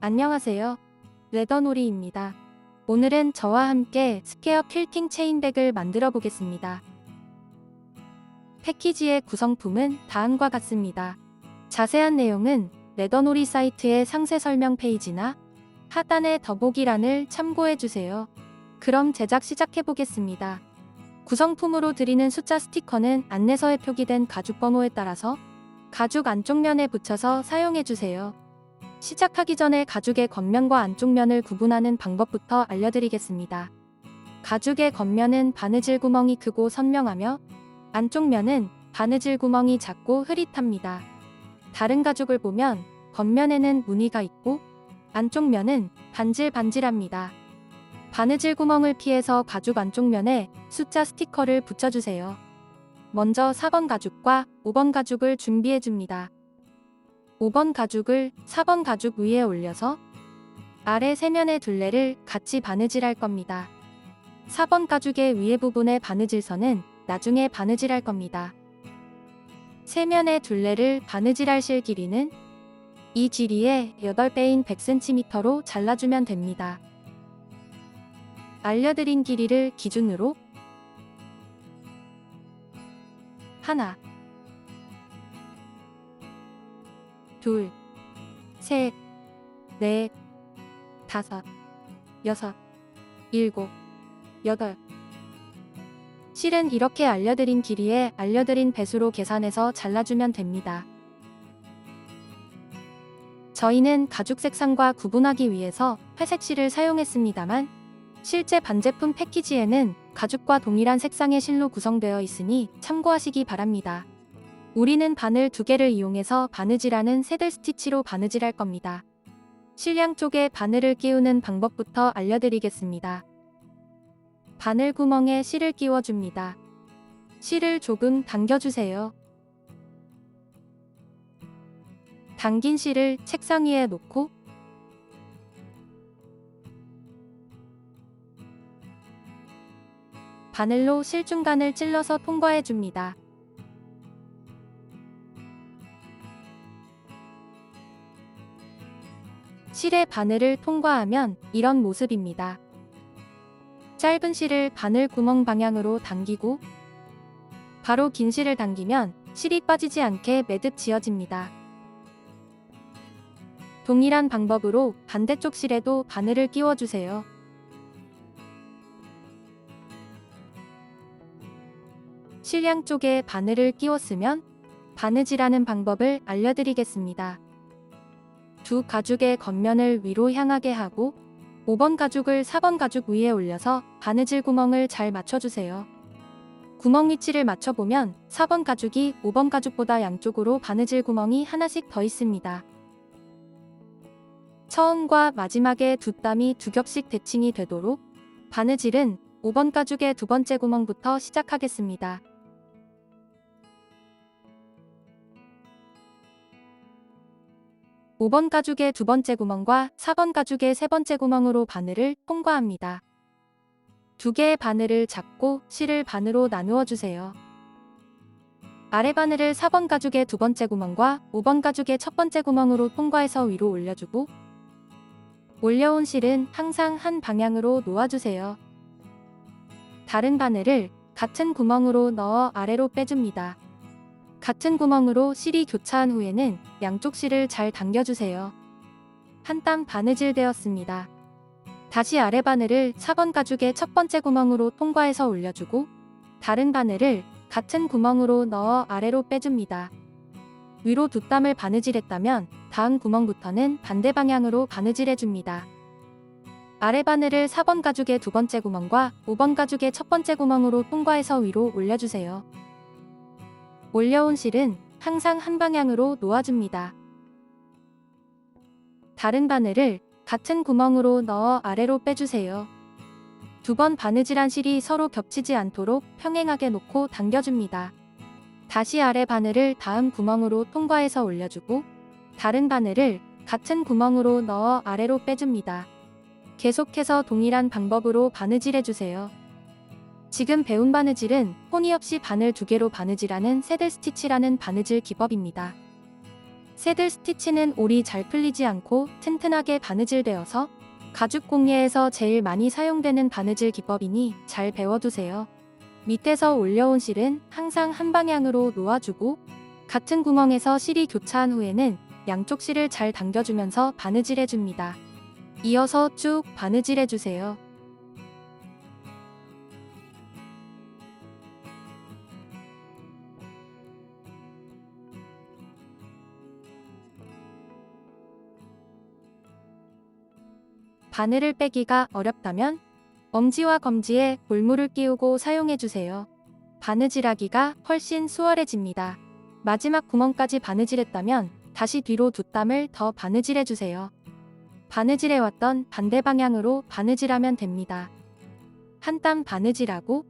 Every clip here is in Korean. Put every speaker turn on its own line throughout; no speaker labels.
안녕하세요. 레더놀이입니다. 오늘은 저와 함께 스퀘어 퀼팅 체인백을 만들어 보겠습니다. 패키지의 구성품은 다음과 같습니다. 자세한 내용은 레더놀이 사이트의 상세 설명 페이지나 하단의 더보기란을 참고해 주세요. 그럼 제작 시작해 보겠습니다. 구성품으로 드리는 숫자 스티커는 안내서에 표기된 가죽 번호에 따라서 가죽 안쪽 면에 붙여서 사용해 주세요. 시작하기 전에 가죽의 겉면과 안쪽 면을 구분하는 방법부터 알려드리겠습니다. 가죽의 겉면은 바느질 구멍이 크고 선명하며 안쪽 면은 바느질 구멍이 작고 흐릿합니다. 다른 가죽을 보면 겉면에는 무늬가 있고 안쪽 면은 반질반질합니다. 바느질 구멍을 피해서 가죽 안쪽 면에 숫자 스티커를 붙여주세요. 먼저 4번 가죽과 5번 가죽을 준비해줍니다. 5번 가죽을 4번 가죽 위에 올려서 아래 세면의 둘레를 같이 바느질할 겁니다. 4번 가죽의 위에 부분의 바느질선은 나중에 바느질할 겁니다. 세면의 둘레를 바느질할 실 길이는 이 길이의 8배인 100cm로 잘라주면 됩니다. 알려드린 길이를 기준으로 하나, 둘, 셋, 넷, 다섯, 여섯, 일곱, 여덟. 실은 이렇게 알려드린 길이에 알려드린 배수로 계산해서 잘라주면 됩니다. 저희는 가죽 색상과 구분하기 위해서 회색 실을 사용했습니다만 실제 반제품 패키지에는 가죽과 동일한 색상의 실로 구성되어 있으니 참고하시기 바랍니다. 우리는 바늘 2개를 이용해서 바느질하는 새들 스티치로 바느질할 겁니다. 실 양쪽에 바늘을 끼우는 방법부터 알려드리겠습니다. 바늘 구멍에 실을 끼워줍니다. 실을 조금 당겨주세요. 당긴 실을 책상 위에 놓고 바늘로 실 중간을 찔러서 통과해줍니다. 실의 바늘을 통과하면 이런 모습입니다. 짧은 실을 바늘 구멍 방향으로 당기고 바로 긴 실을 당기면 실이 빠지지 않게 매듭 지어집니다. 동일한 방법으로 반대쪽 실에도 바늘을 끼워주세요. 실 양쪽에 바늘을 끼웠으면 바느질하는 방법을 알려드리겠습니다. 두 가죽의 겉면을 위로 향하게 하고 5번 가죽을 4번 가죽 위에 올려서 바느질 구멍을 잘 맞춰주세요. 구멍 위치를 맞춰보면 4번 가죽이 5번 가죽보다 양쪽으로 바느질 구멍이 하나씩 더 있습니다. 처음과 마지막에 두 땀이 두 겹씩 대칭이 되도록 바느질은 5번 가죽의 두 번째 구멍부터 시작하겠습니다. (5번) 가죽의 두 번째 구멍과 (4번) 가죽의 세 번째 구멍으로 바늘을 통과합니다. 두 개의 바늘을 잡고 실을 반으로 나누어 주세요. 아래 바늘을 4번 가죽의 두 번째 구멍과 5번 가죽의 첫 번째 구멍으로 통과해서 위로 올려주고 올려온 실은 항상 한 방향으로 놓아주세요. 다른 바늘을 같은 구멍으로 넣어 아래로 빼줍니다. 같은 구멍으로 실이 교차한 후에는 양쪽 실을 잘 당겨주세요. 한 땀 바느질 되었습니다. 다시 아래 바늘을 4번 가죽의 첫 번째 구멍으로 통과해서 올려주고 다른 바늘을 같은 구멍으로 넣어 아래로 빼줍니다. 위로 두 땀을 바느질했다면 다음 구멍부터는 반대 방향으로 바느질해줍니다. 아래 바늘을 4번 가죽의 두 번째 구멍과 5번 가죽의 첫 번째 구멍으로 통과해서 위로 올려주세요. 올려온 실은 항상 한 방향으로 놓아줍니다. 다른 바늘을 같은 구멍으로 넣어 아래로 빼주세요. 두 번 바느질한 실이 서로 겹치지 않도록 평행하게 놓고 당겨줍니다. 다시 아래 바늘을 다음 구멍으로 통과해서 올려주고 다른 바늘을 같은 구멍으로 넣어 아래로 빼줍니다. 계속해서 동일한 방법으로 바느질해주세요. 지금 배운 바느질은 포니 없이 바늘 2개로 바느질하는 새들 스티치라는 바느질 기법입니다. 새들 스티치는 올이 잘 풀리지 않고 튼튼하게 바느질되어서 가죽 공예에서 제일 많이 사용되는 바느질 기법이니 잘 배워두세요. 밑에서 올려온 실은 항상 한 방향으로 놓아주고 같은 구멍에서 실이 교차한 후에는 양쪽 실을 잘 당겨주면서 바느질해줍니다. 이어서 쭉 바느질해주세요. 바늘을 빼기가 어렵다면 엄지와 검지에 볼물을 끼우고 사용해주세요. 바느질하기가 훨씬 수월해집니다. 마지막 구멍까지 바느질했다면 다시 뒤로 두 땀을 더 바느질해주세요. 바느질해왔던 반대 방향으로 바느질하면 됩니다. 한 땀 바느질하고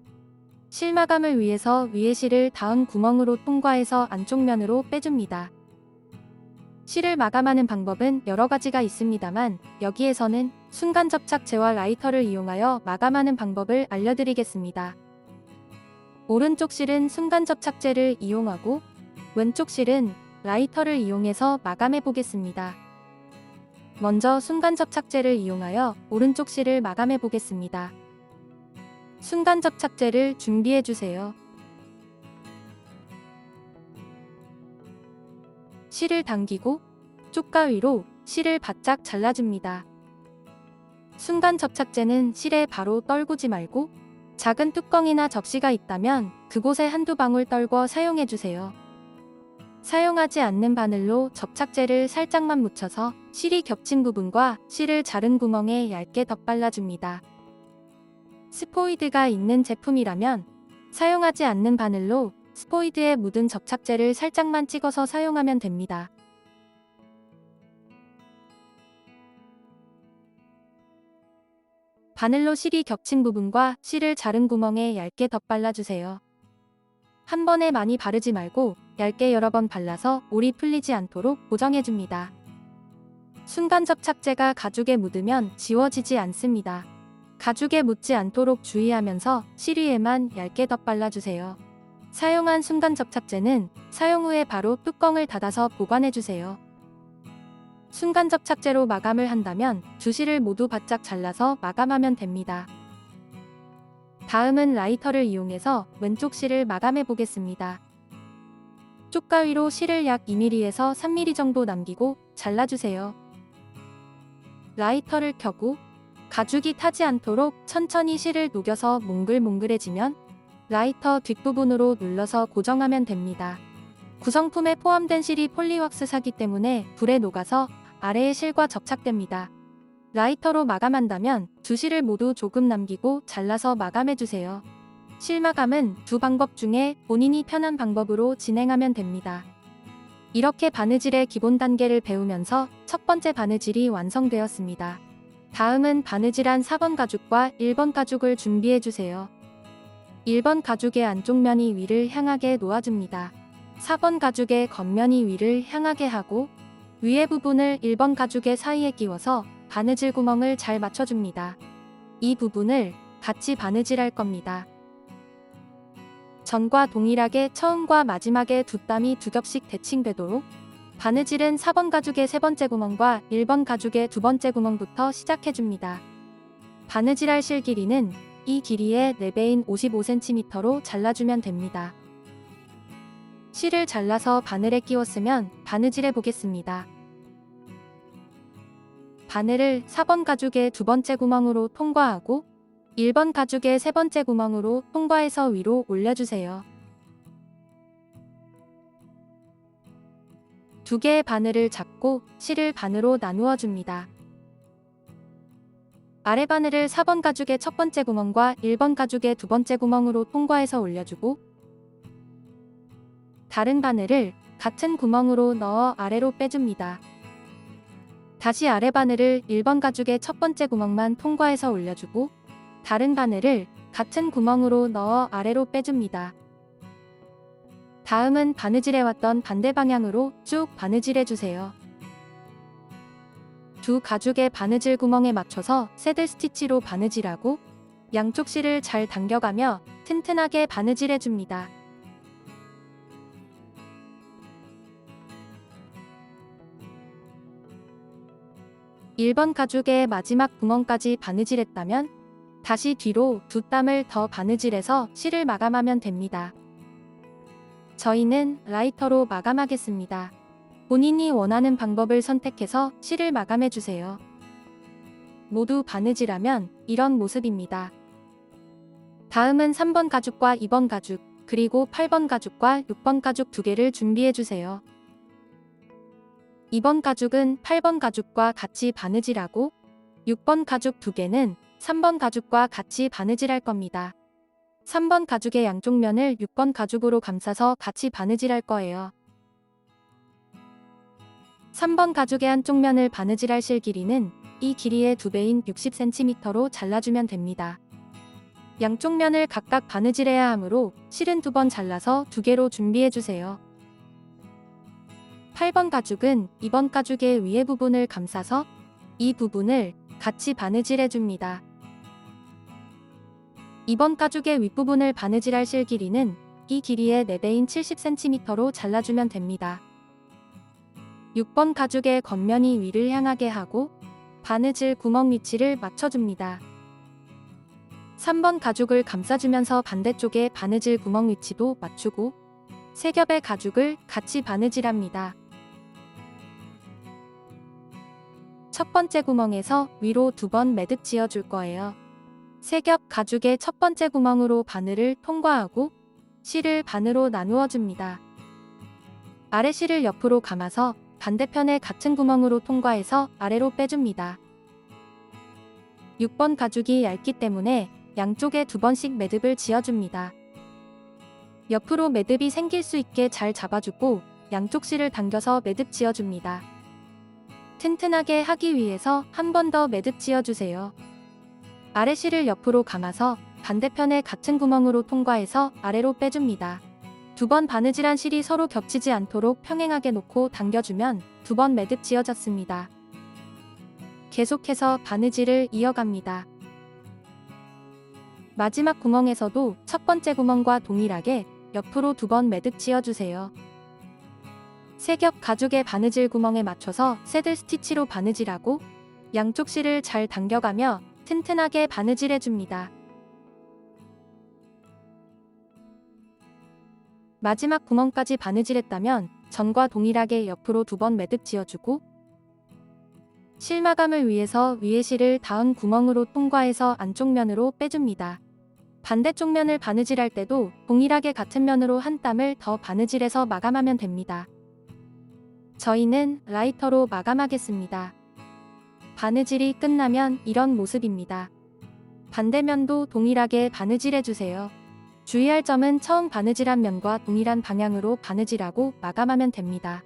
실 마감을 위해서 위에 실을 닿은 구멍으로 통과해서 안쪽 면으로 빼줍니다. 실을 마감하는 방법은 여러 가지가 있습니다만 여기에서는 순간 접착제와 라이터를 이용하여 마감하는 방법을 알려드리겠습니다. 오른쪽 실은 순간 접착제를 이용하고 왼쪽 실은 라이터를 이용해서 마감해 보겠습니다. 먼저 순간 접착제를 이용하여 오른쪽 실을 마감해 보겠습니다. 순간 접착제를 준비해 주세요. 실을 당기고 쪽가위로 실을 바짝 잘라줍니다. 순간 접착제는 실에 바로 떨구지 말고 작은 뚜껑이나 접시가 있다면 그곳에 한두 방울 떨궈 사용해주세요. 사용하지 않는 바늘로 접착제를 살짝만 묻혀서 실이 겹친 부분과 실을 자른 구멍에 얇게 덧발라줍니다. 스포이드가 있는 제품이라면 사용하지 않는 바늘로 스포이드에 묻은 접착제를 살짝만 찍어서 사용하면 됩니다. 바늘로 실이 겹친 부분과 실을 자른 구멍에 얇게 덧발라주세요. 한 번에 많이 바르지 말고 얇게 여러 번 발라서 올이 풀리지 않도록 고정해줍니다. 순간 접착제가 가죽에 묻으면 지워지지 않습니다. 가죽에 묻지 않도록 주의하면서 실 위에만 얇게 덧발라주세요. 사용한 순간 접착제는 사용 후에 바로 뚜껑을 닫아서 보관해주세요. 순간 접착제로 마감을 한다면 두 실을 모두 바짝 잘라서 마감하면 됩니다. 다음은 라이터를 이용해서 왼쪽 실을 마감해 보겠습니다. 쪽가위로 실을 약 2mm에서 3mm 정도 남기고 잘라주세요. 라이터를 켜고 가죽이 타지 않도록 천천히 실을 녹여서 몽글몽글해지면 라이터 뒷부분으로 눌러서 고정하면 됩니다. 구성품에 포함된 실이 폴리왁스사기 때문에 불에 녹아서 아래의 실과 접착됩니다. 라이터로 마감한다면 두 실을 모두 조금 남기고 잘라서 마감해주세요. 실 마감은 두 방법 중에 본인이 편한 방법으로 진행하면 됩니다. 이렇게 바느질의 기본 단계를 배우면서 첫 번째 바느질이 완성되었습니다. 다음은 바느질한 4번 가죽과 1번 가죽을 준비해주세요. 1번 가죽의 안쪽 면이 위를 향하게 놓아줍니다. 4번 가죽의 겉면이 위를 향하게 하고 위에 부분을 1번 가죽의 사이에 끼워서 바느질 구멍을 잘 맞춰줍니다. 이 부분을 같이 바느질할 겁니다. 전과 동일하게 처음과 마지막에 두 땀이 두 겹씩 대칭되도록 바느질은 4번 가죽의 세 번째 구멍과 1번 가죽의 두 번째 구멍부터 시작해줍니다. 바느질할 실 길이는 이 길이의 4배인 55cm로 잘라주면 됩니다. 실을 잘라서 바늘에 끼웠으면 바느질해 보겠습니다. 바늘을 4번 가죽의 두 번째 구멍으로 통과하고 1번 가죽의 세 번째 구멍으로 통과해서 위로 올려주세요. 두 개의 바늘을 잡고 실을 반으로 나누어 줍니다. 아래 바늘을 4번 가죽의 첫 번째 구멍과 1번 가죽의 두 번째 구멍으로 통과해서 올려주고 다른 바늘을 같은 구멍으로 넣어 아래로 빼줍니다. 다시 아래 바늘을 1번 가죽의 첫 번째 구멍만 통과해서 올려주고 다른 바늘을 같은 구멍으로 넣어 아래로 빼줍니다. 다음은 바느질해왔던 반대 방향으로 쭉 바느질해주세요. 두 가죽의 바느질 구멍에 맞춰서 새들 스티치로 바느질하고 양쪽 실을 잘 당겨가며 튼튼하게 바느질해줍니다. 1번 가죽의 마지막 구멍까지 바느질했다면 다시 뒤로 2땀을 더 바느질해서 실을 마감하면 됩니다. 저희는 라이터로 마감하겠습니다. 본인이 원하는 방법을 선택해서 실을 마감해 주세요. 모두 바느질하면 이런 모습입니다. 다음은 3번 가죽과 2번 가죽, 그리고 8번 가죽과 6번 가죽 두 개를 준비해 주세요. 2번 가죽은 8번 가죽과 같이 바느질하고 6번 가죽 두 개는 3번 가죽과 같이 바느질할 겁니다. 3번 가죽의 양쪽 면을 6번 가죽으로 감싸서 같이 바느질할 거예요. 3번 가죽의 한쪽 면을 바느질할 실 길이는 이 길이의 2배인 60cm로 잘라주면 됩니다. 양쪽 면을 각각 바느질해야 하므로 실은 2번 잘라서 2개로 준비해주세요. 8번 가죽은 2번 가죽의 위에 부분을 감싸서 이 부분을 같이 바느질해줍니다. 2번 가죽의 윗부분을 바느질할 실 길이는 이 길이의 4배인 70cm로 잘라주면 됩니다. 6번 가죽의 겉면이 위를 향하게 하고 바느질 구멍 위치를 맞춰줍니다. 3번 가죽을 감싸주면서 반대쪽에 바느질 구멍 위치도 맞추고 3겹의 가죽을 같이 바느질합니다. 첫 번째 구멍에서 위로 2번 매듭 지어줄 거예요. 3겹 가죽의 첫 번째 구멍으로 바늘을 통과하고 실을 반으로 나누어 줍니다. 아래 실을 옆으로 감아서 반대편에 같은 구멍으로 통과해서 아래로 빼줍니다. 6번 가죽이 얇기 때문에 양쪽에 2번씩 매듭을 지어줍니다. 옆으로 매듭이 생길 수 있게 잘 잡아주고 양쪽 실을 당겨서 매듭 지어줍니다. 튼튼하게 하기 위해서 한 번 더 매듭 지어주세요. 아래 실을 옆으로 감아서 반대편에 같은 구멍으로 통과해서 아래로 빼줍니다. 2번 바느질한 실이 서로 겹치지 않도록 평행하게 놓고 당겨주면 2번 매듭 지어졌습니다. 계속해서 바느질을 이어갑니다. 마지막 구멍에서도 첫 번째 구멍과 동일하게 옆으로 2번 매듭 지어주세요. 3겹 가죽의 바느질 구멍에 맞춰서 새들 스티치로 바느질하고 양쪽 실을 잘 당겨가며 튼튼하게 바느질해줍니다. 마지막 구멍까지 바느질했다면 전과 동일하게 옆으로 2번 매듭 지어주고 실 마감을 위해서 위에 실을 닿은 구멍으로 통과해서 안쪽 면으로 빼줍니다. 반대쪽 면을 바느질할 때도 동일하게 같은 면으로 한 땀을 더 바느질해서 마감하면 됩니다. 저희는 라이터로 마감하겠습니다. 바느질이 끝나면 이런 모습입니다. 반대면도 동일하게 바느질해주세요. 주의할 점은 처음 바느질한 면과 동일한 방향으로 바느질하고 마감하면 됩니다.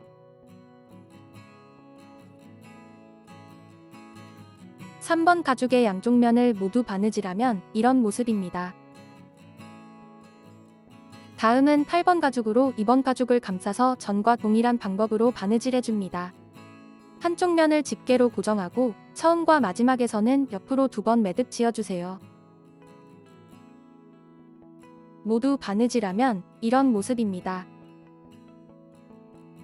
(3번) 가죽의 양쪽 면을 모두 바느질하면 이런 모습입니다. 다음은 8번 가죽으로 2번 가죽을 감싸서 전과 동일한 방법으로 바느질해줍니다. 한쪽 면을 집게로 고정하고 처음과 마지막에서는 옆으로 2번 매듭 지어주세요. 모두 바느질하면 이런 모습입니다.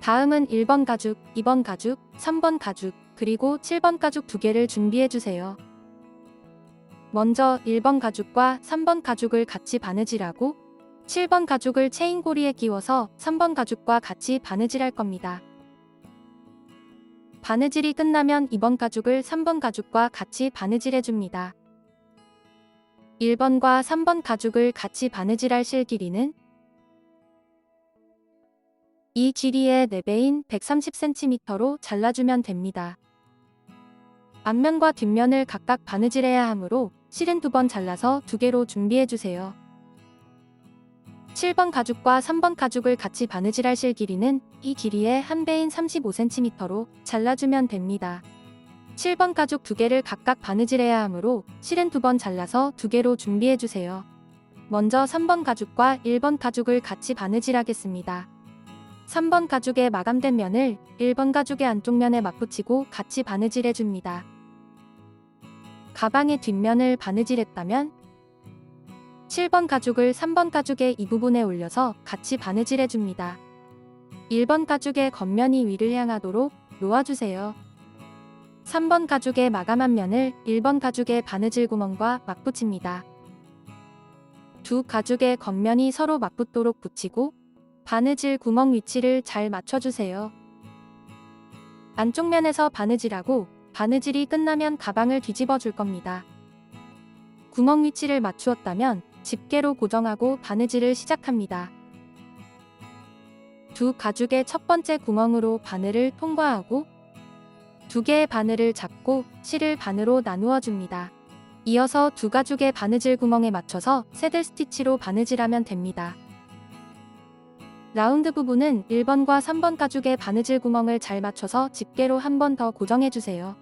다음은 1번 가죽, 2번 가죽, 3번 가죽, 그리고 7번 가죽 두 개를 준비해주세요. 먼저 1번 가죽과 3번 가죽을 같이 바느질하고 7번 가죽을 체인고리에 끼워서 3번 가죽과 같이 바느질할 겁니다. 바느질이 끝나면 2번 가죽을 3번 가죽과 같이 바느질해줍니다. 1번과 3번 가죽을 같이 바느질할 실 길이는 이 길이의 4배인 130cm로 잘라주면 됩니다. 앞면과 뒷면을 각각 바느질해야 하므로 실은 2번 잘라서 2개로 준비해주세요. 7번 가죽과 3번 가죽을 같이 바느질할 실 길이는 이 길이의 1배인 35cm로 잘라주면 됩니다. 7번 가죽 2개를 각각 바느질해야 하므로 실은 2번 잘라서 2개로 준비해주세요. 먼저 3번 가죽과 1번 가죽을 같이 바느질하겠습니다. 3번 가죽의 마감된 면을 1번 가죽의 안쪽 면에 맞붙이고 같이 바느질해줍니다. 가방의 뒷면을 바느질했다면 7번 가죽을 3번 가죽의 이 부분에 올려서 같이 바느질해줍니다. 1번 가죽의 겉면이 위를 향하도록 놓아주세요. 3번 가죽의 마감한 면을 1번 가죽의 바느질 구멍과 맞붙입니다. 두 가죽의 겉면이 서로 맞붙도록 붙이고 바느질 구멍 위치를 잘 맞춰주세요. 안쪽 면에서 바느질하고 바느질이 끝나면 가방을 뒤집어 줄 겁니다. 구멍 위치를 맞추었다면 집게로 고정하고 바느질을 시작합니다. 두 가죽의 첫 번째 구멍으로 바늘을 통과하고 두 개의 바늘을 잡고 실을 반으로 나누어 줍니다. 이어서 두 가죽의 바느질 구멍에 맞춰서 새들 스티치로 바느질하면 됩니다. 라운드 부분은 1번과 3번 가죽의 바느질 구멍을 잘 맞춰서 집게로 한 번 더 고정해주세요.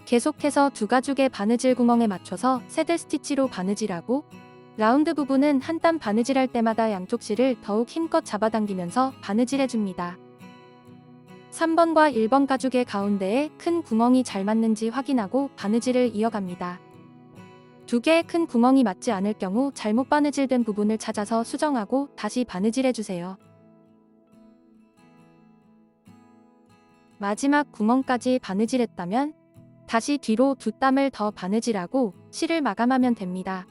계속해서 두 가죽의 바느질 구멍에 맞춰서 새들 스티치로 바느질하고 라운드 부분은 한 땀 바느질할 때마다 양쪽 실을 더욱 힘껏 잡아당기면서 바느질해줍니다. 3번과 1번 가죽의 가운데에 큰 구멍이 잘 맞는지 확인하고 바느질을 이어갑니다. 두 개의 큰 구멍이 맞지 않을 경우 잘못 바느질된 부분을 찾아서 수정하고 다시 바느질해주세요. 마지막 구멍까지 바느질했다면 다시 뒤로 두 땀을 더 바느질하고 실을 마감하면 됩니다.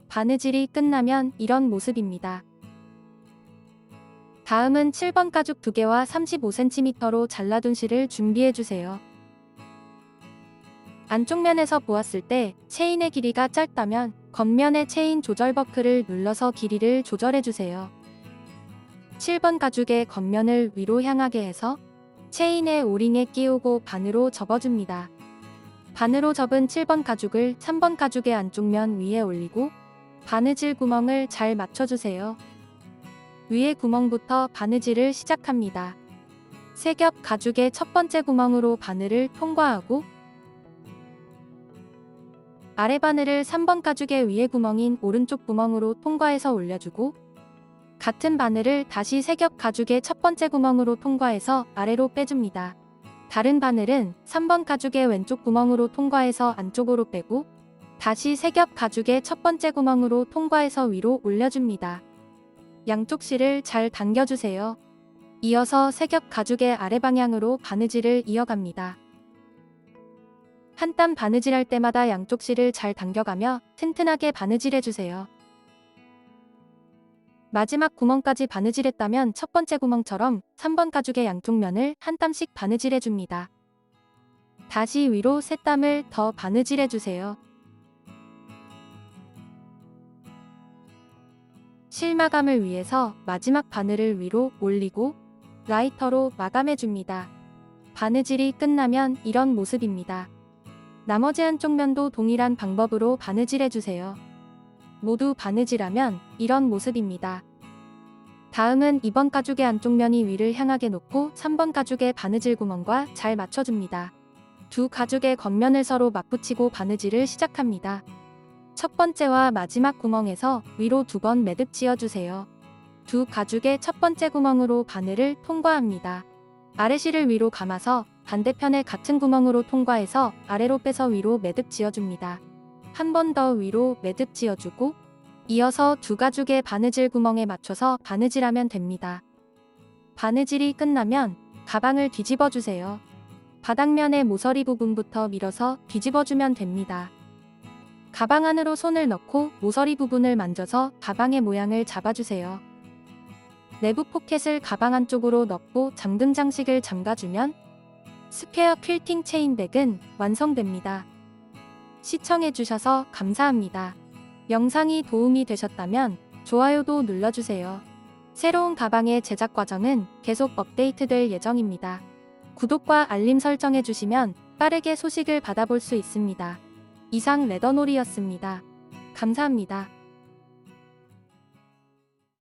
바느질이 끝나면 이런 모습입니다. 다음은 7번 가죽 2개와 35cm로 잘라둔 실을 준비해주세요. 안쪽 면에서 보았을 때 체인의 길이가 짧다면 겉면의 체인 조절 버클을 눌러서 길이를 조절해주세요. 7번 가죽의 겉면을 위로 향하게 해서 체인의 오링에 끼우고 반으로 접어줍니다. 반으로 접은 7번 가죽을 3번 가죽의 안쪽 면 위에 올리고 바느질 구멍을 잘 맞춰주세요. 위에 구멍부터 바느질을 시작합니다. 세 겹 가죽의 첫 번째 구멍으로 바늘을 통과하고 아래 바늘을 3번 가죽의 위에 구멍인 오른쪽 구멍으로 통과해서 올려주고 같은 바늘을 다시 세 겹 가죽의 첫 번째 구멍으로 통과해서 아래로 빼줍니다. 다른 바늘은 3번 가죽의 왼쪽 구멍으로 통과해서 안쪽으로 빼고 다시 세 겹 가죽의 첫 번째 구멍으로 통과해서 위로 올려줍니다. 양쪽 실을 잘 당겨주세요. 이어서 세 겹 가죽의 아래 방향으로 바느질을 이어갑니다. 한 땀 바느질할 때마다 양쪽 실을 잘 당겨가며 튼튼하게 바느질해주세요. 마지막 구멍까지 바느질했다면 첫 번째 구멍처럼 3번 가죽의 양쪽 면을 한 땀씩 바느질해줍니다. 다시 위로 세 땀을 더 바느질해주세요. 실 마감을 위해서 마지막 바늘을 위로 올리고 라이터로 마감해줍니다. 바느질이 끝나면 이런 모습입니다. 나머지 한쪽 면도 동일한 방법으로 바느질해주세요. 모두 바느질하면 이런 모습입니다. 다음은 2번 가죽의 안쪽 면이 위를 향하게 놓고 3번 가죽의 바느질 구멍과 잘 맞춰줍니다. 두 가죽의 겉면을 서로 맞붙이고 바느질을 시작합니다. 첫 번째와 마지막 구멍에서 위로 2번 매듭 지어주세요. 두 가죽의 첫 번째 구멍으로 바늘을 통과합니다. 아래 실을 위로 감아서 반대편의 같은 구멍으로 통과해서 아래로 빼서 위로 매듭 지어줍니다. 한 번 더 위로 매듭 지어주고 이어서 두 가죽의 바느질 구멍에 맞춰서 바느질하면 됩니다. 바느질이 끝나면 가방을 뒤집어 주세요. 바닥면의 모서리 부분부터 밀어서 뒤집어주면 됩니다. 가방 안으로 손을 넣고 모서리 부분을 만져서 가방의 모양을 잡아주세요. 내부 포켓을 가방 안쪽으로 넣고 잠금 장식을 잠가주면 스퀘어 퀼팅 체인백은 완성됩니다. 시청해주셔서 감사합니다. 영상이 도움이 되셨다면 좋아요도 눌러주세요. 새로운 가방의 제작 과정은 계속 업데이트될 예정입니다. 구독과 알림 설정해주시면 빠르게 소식을 받아볼 수 있습니다. 이상 레더놀이였습니다. 감사합니다.